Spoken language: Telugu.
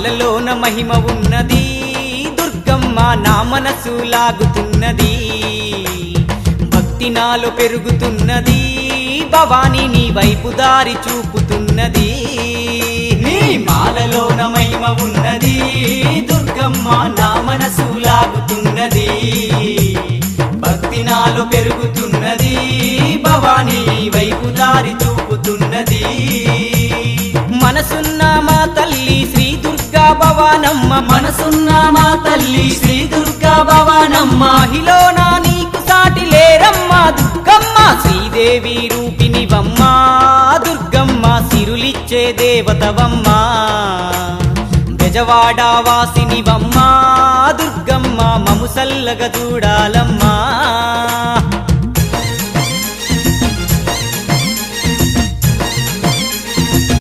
మాలలోన మహిమ ఉన్నది దుర్గమ్మ నా మనసు లాగుతున్నది భక్తి నాలో పెరుగుతున్నది భవాని నీ వైపు దారి చూపుతున్నది నీ మాలలోన మహిమ ఉన్నది దుర్గమ్మ నా మనసు లాగుతున్నది భక్తి నాలో పెరుగుతున్నది భవాని నీ వైపు దారి చూపుతున్నది మనసున్న మా తల్లి శ్రీ దుర్గా భవానమ్మ మనసున్న మా తల్లి శ్రీ దుర్గా భవానమ్మ మహిళన నీకు సాటి లేరమ్మ దుర్గమ్మ శ్రీదేవి రూపినివమ్మ దుర్గమ్మ సిరులిచ్చే దేవతవమ్మ బెజవాడ వాసినివమ్మ దుర్గమ్మ మము సల్లగ చూడాలమ్మా